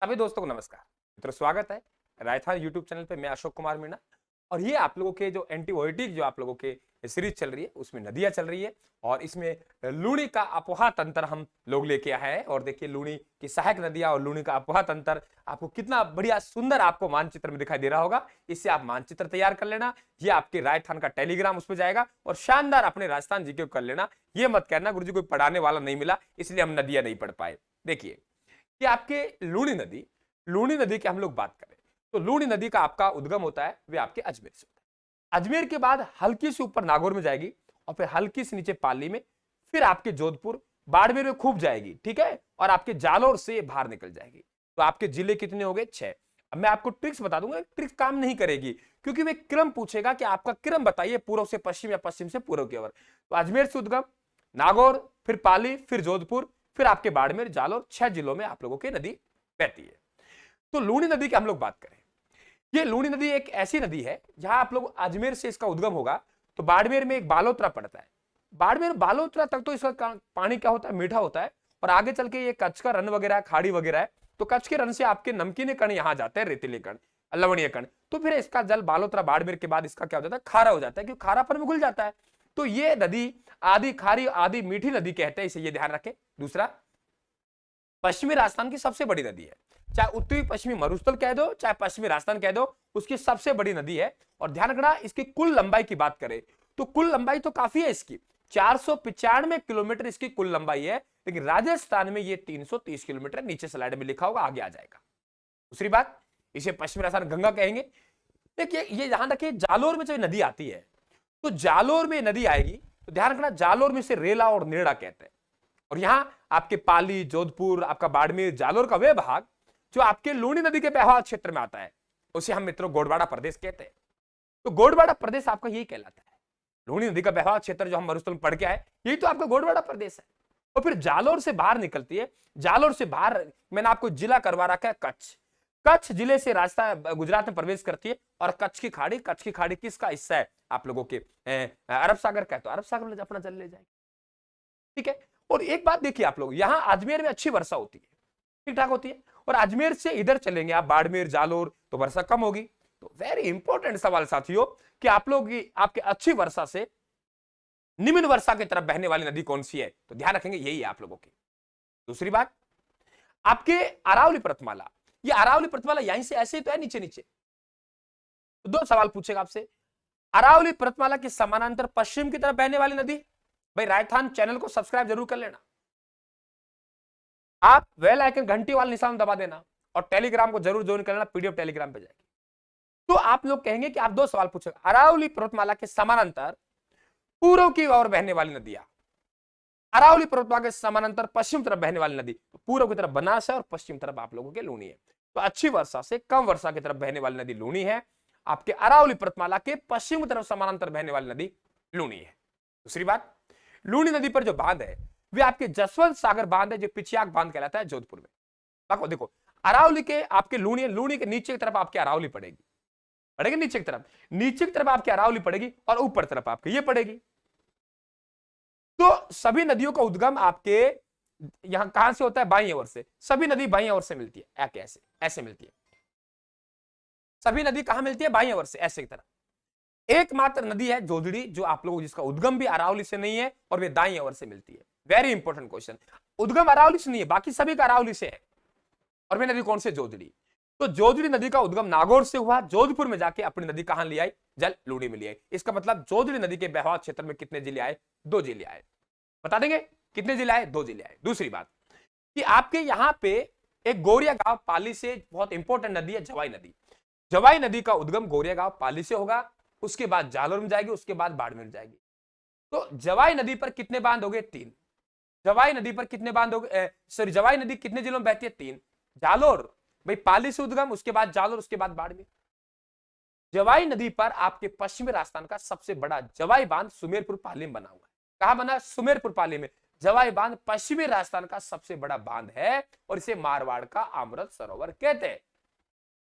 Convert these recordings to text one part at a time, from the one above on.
सभी दोस्तों को नमस्कार। मित्रों, स्वागत है रायथान यूट्यूब चैनल पे। मैं अशोक कुमार मीणा और ये आप लोगों के जो एंटीबायोटिक जो आप लोगों के सीरीज चल रही है उसमें नदियां चल रही है और इसमें लूणी का अपोहा तंत्र हम लोग लेके आए हैं। और देखिए लूणी की सहायक नदियां और लूणी का अपोहा तंत्र आपको कितना बढ़िया सुंदर आपको मानचित्र में दिखाई दे रहा होगा। इससे आप मानचित्र तैयार कर लेना। ये आपके राजस्थान का टेलीग्राम उस पर जाएगा और शानदार अपने राजस्थान जी के कर लेना। ये मत कहना गुरु जी कोई पढ़ाने वाला नहीं मिला इसलिए हम नदियां नहीं पढ़ पाए। देखिए कि आपके लूणी नदी की हम लोग बात करें तो लूणी नदी का आपका उद्गम होता है वे आपके अजमेर से होता है। अजमेर के बाद हल्की सी ऊपर नागौर में जाएगी और फिर हल्की सी नीचे पाली में, फिर आपके जोधपुर बाड़मेर में खूब जाएगी, ठीक है, और आपके जालोर से बाहर निकल जाएगी। तो आपके जिले कितने हो गए? 6। अब मैं आपको ट्रिक्स बता दूंगा, ट्रिक्स काम नहीं करेगी क्योंकि वे क्रम पूछेगा कि आपका क्रम बताइए पूर्व से पश्चिम या पश्चिम से पूर्व की ओर। तो अजमेर से उद्गम, नागौर, फिर पाली, फिर जोधपुर, फिर आपके बाड़मेर, जालोर, 6 जिलों में आप लोगों की नदी बहती है। तो लूणी नदी की हम लोग बात करें, ये लूणी नदी एक ऐसी नदी है जहां आप लोग अजमेर से इसका उद्गम होगा तो बाड़मेर में एक बालोतरा पड़ता है। बाड़मेर बालोतरा तक तो इसका पानी क्या होता है? मीठा होता है। और आगे चल के ये कच्छ का रन वगैरह खाड़ी वगैरह है तो कच्छ के रन से आपके नमकीने कण यहां जाते हैं, रेतीले कण, लवणीय कण। तो फिर इसका जल बालोतरा बाड़मेर के बाद इसका क्या हो जाता है? खारा हो जाता है, क्योंकि खारापन में घुल जाता है। तो ये नदी आधी खारी आधी मीठी नदी कहते हैं, इसे ये ध्यान रखें। दूसरा, पश्चिमी राजस्थान की सबसे बड़ी नदी है, चाहे उत्तरी पश्चिमी मरुस्थल कह दो चाहे पश्चिमी राजस्थान कह दो, उसकी सबसे बड़ी नदी है। और ध्यान रखना, इसकी कुल लंबाई की बात करें तो कुल लंबाई तो काफी है इसकी, 495 किलोमीटर इसकी कुल लंबाई है। लेकिन राजस्थान में ये 330 किलोमीटर, नीचे स्लाइड में लिखा होगा, आगे आ जाएगा। दूसरी बात, इसे पश्चिमी राजस्थान गंगा कहेंगे। देखिए ये ध्यान रखिए, जालोर में जो नदी आती है तो जालोर में नदी आएगी तो ध्यान रखना जालोर में से रेला और नेड़ा कहते हैं। और यहां आपके पाली, जोधपुर, आपका बाड़मेर, जालोर का वे भाग जो आपके लूणी नदी के बहाव क्षेत्र में आता है उसे हम मित्रों गोडवाड़ा प्रदेश कहते हैं। तो गोडवाड़ा प्रदेश आपका यही कहलाता है। लूणी नदी का बहाव क्षेत्र जो हम मरुस्थल में पढ़ के आए, यही तो आपका गोडवाड़ा प्रदेश है। और फिर जालोर से बाहर निकलती है। जालोर से बाहर मैंने आपको जिला करवा रखा है कच्छ। कच्छ जिले से राजस्थान गुजरात में प्रवेश करती है। और कच्छ की खाड़ी किसका हिस्सा है? आप लोगों के अरब सागर का है, तो अरब सागर में अपना जल ले जाएगी, ठीक है। और एक बात देखिए, आप लोग यहां अजमेर में अच्छी वर्षा होती है, ठीक ठाक होती है। और अजमेर से इधर चलेंगे आप बाड़मेर, जालोर, तो वर्षा कम होगी। तो वेरी इंपॉर्टेंट सवाल साथियों कि आप लोग आपके अच्छी वर्षा से निम्न वर्षा की तरफ बहने वाली नदी कौन सी है? तो ध्यान रखेंगे यही है आप लोगों की। दूसरी बात, आपके अरावली पर्वतमाला, ये अरावली पर्वतमाला यहीं से ऐसे ही तो है, नीचे नीचे। तो दो सवाल पूछेगा आपसे, अरावली पर्वतमाला के समानांतर पश्चिम की तरफ बहने वाली नदी। भाई राजस्थान चैनल को सब्सक्राइब जरूर कर लेना, आप बेल आइकन घंटी वाला निशान दबा देना और टेलीग्राम को जरूर ज्वाइन कर लेना, पीडीएफ टेलीग्राम पे जाएगी। तो आप लोग कहेंगे कि आप दो सवाल पूछेंगे, अरावली पर्वतमाला के समानांतर पूर्व की ओर बहने वाली नदियां, अरावली पर्वतमाला के समानांतर पश्चिम तरफ बहने वाली नदी, पूर्व की तरफ बनास है और पश्चिम तरफ आप लोगों के लूणी है। तो अच्छी वर्षा से कम वर्षा की तरफ बहने वाली नदी लूणी है। आपके अरावली पर्वतमाला के पश्चिम तरफ समानांतर बहने वाली नदी लूणी है। दूसरी बात, लूणी नदी पर जो बांध है वे आपके जसवंत सागर बांध है, जो पिछियाक बांध कहलाता है जोधपुर में। देखो अरावली के आपके लूणी के नीचे की तरफ आपकी अरावली पड़ेगी, नीचे की तरफ आपकी अरावली पड़ेगी और ऊपर तरफ आपकी ये पड़ेगी। तो सभी नदियों का उद्गम आपके यहां कहां से होता है? बाईं ओर से। सभी नदी बाईं ओर से मिलती है, ऐसे ऐसे मिलती है। सभी नदी कहां मिलती है? बाईं ओर से, ऐसे की तरह। एकमात्र नदी है जोजड़ी, जो आप लोगों जिसका उद्गम भी अरावली से नहीं है और वे दाईं ओर से मिलती है। वेरी इंपॉर्टेंट क्वेश्चन, उद्गम अरावली से नहीं है, बाकी सभी का अरावली से है। और वे नदी कौन से? जोजड़ी। तो जोजड़ी नदी का उद्गम नागौर से हुआ, जोधपुर में जाके अपनी नदी कहां ले आई? जल लूणी में ले आई। इसका मतलब जोजड़ी नदी के बहाव क्षेत्र में कितने जिले आए? 2 जिले आए। बता देंगे कितने जिले आए? 2 जिले आए। दूसरी बात कि आपके यहां पे एक गोरिया गांव पाली से बहुत इंपॉर्टेंट नदी है, जवाई नदी। जवाई नदी का उद्गम गोरिया गांव पाली से होगा, उसके बाद जालोर में जाएगी, उसके बाद बाड़मेर जाएगी। तो जवाई नदी पर कितने बांध हो गए? 3। जवाई नदी पर कितने बांध हो गए? सॉरी, जवाई नदी कितने जिलों में बहती है? 3। जालोर, भाई पाली से उद्गम, उसके बाद जालोर, उसके बाद बाड़मेर। जवाई नदी पर आपके पश्चिमी राजस्थान का सबसे बड़ा जवाई बांध सुमेरपुर पाली में बना हुआ है। कहां बना? सुमेरपुर पाली में। जवाई बांध पश्चिमी राजस्थान का सबसे बड़ा बांध है और इसे मारवाड़ का अमृत सरोवर कहते हैं।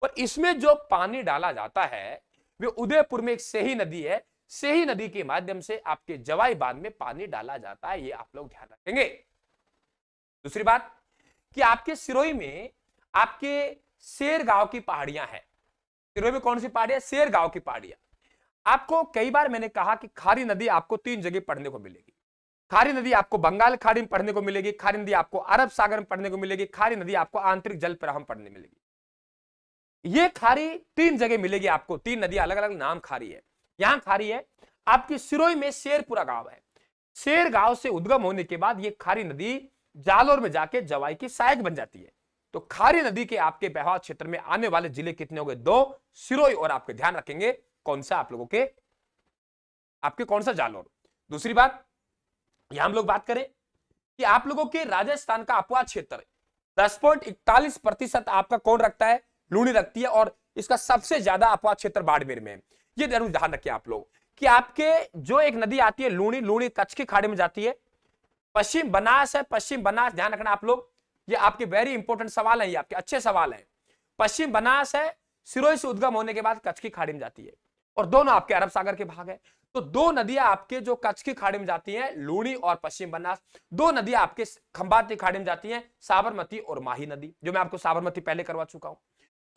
और इसमें जो पानी डाला जाता है वे उदयपुर में एक सेही नदी है, सेही नदी के माध्यम से आपके जवाई बांध में पानी डाला जाता है, ये आप लोग ध्यान रखेंगे। दूसरी बात कि आपके सिरोही में आपके शेरगांव की पहाड़ियां हैं। सिरोही में कौन सी पहाड़ियां? शेरगांव की पहाड़ियां। आपको कई बार मैंने कहा कि खारी नदी आपको 3 जगह पढ़ने को मिलेगी। खारी नदी आपको बंगाल खाड़ी में पढ़ने को मिलेगी, खारी नदी आपको अरब सागर में पढ़ने को मिलेगी, खारी नदी आपको आंतरिक जल प्रवाह में पढ़ने मिलेगी। ये खारी 3 जगह मिलेगी आपको, 3 नदी अलग अलग नाम खारी है। यहां खारी है आपकी सिरोही में शेरपुरा गांव है। शेर गांव से उद्गम होने के बाद ये खारी नदी जालोर में जाके जवाई की सहायक बन जाती है। तो खारी नदी के आपके बहाव क्षेत्र में आने वाले जिले कितने हो गए? 2, सिरोही और आपके ध्यान रखेंगे कौन सा आप लोगों के, आपके कौन सा? जालोर। दूसरी बात यहां हम लोग बात करें कि आप लोगों के राजस्थान का अपवाद क्षेत्र 10.41% आपका कौन रखता है? लूणी रखती है, और इसका सबसे ज्यादा अपवाद क्षेत्र बाड़मेर में है। ये जरूर ध्यान रखिए आप लोग कि आपके जो एक नदी आती है लूणी, लूणी कच्छ की खाड़ी में जाती है। पश्चिम बनास है, पश्चिम बनास ध्यान रखना आप लोग, ये आपके वेरी इंपॉर्टेंट सवाल है, ये आपके अच्छे सवाल है। पश्चिम बनास है, सिरोही से उद्गम होने के बाद कच्छ की खाड़ी में जाती है, और दोनों आपके अरब सागर के भाग है। तो 2 नदियां आपके जो कच्छ की खाड़ी में जाती हैं, लूणी और पश्चिम बनास। 2 नदियां आपके खंभात की खाड़ी में जाती हैं, साबरमती और माही नदी, जो मैं आपको साबरमती पहले करवा चुका हूं।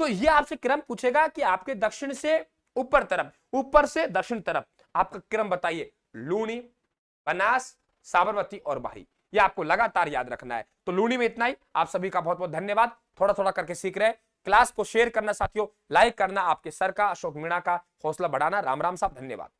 तो ये आपसे क्रम पूछेगा कि आपके दक्षिण से ऊपर तरफ, ऊपर से दक्षिण तरफ आपका क्रम बताइए, लूणी, बनास, साबरमती और माही। ये आपको लगातार याद रखना है। तो लूणी में इतना ही। आप सभी का बहुत बहुत धन्यवाद। थोड़ा थोड़ा करके सीख रहे हैं। क्लास को शेयर करना साथियों, लाइक करना, आपके सर का, अशोक मीणा का हौसला बढ़ाना। राम राम साहब, धन्यवाद।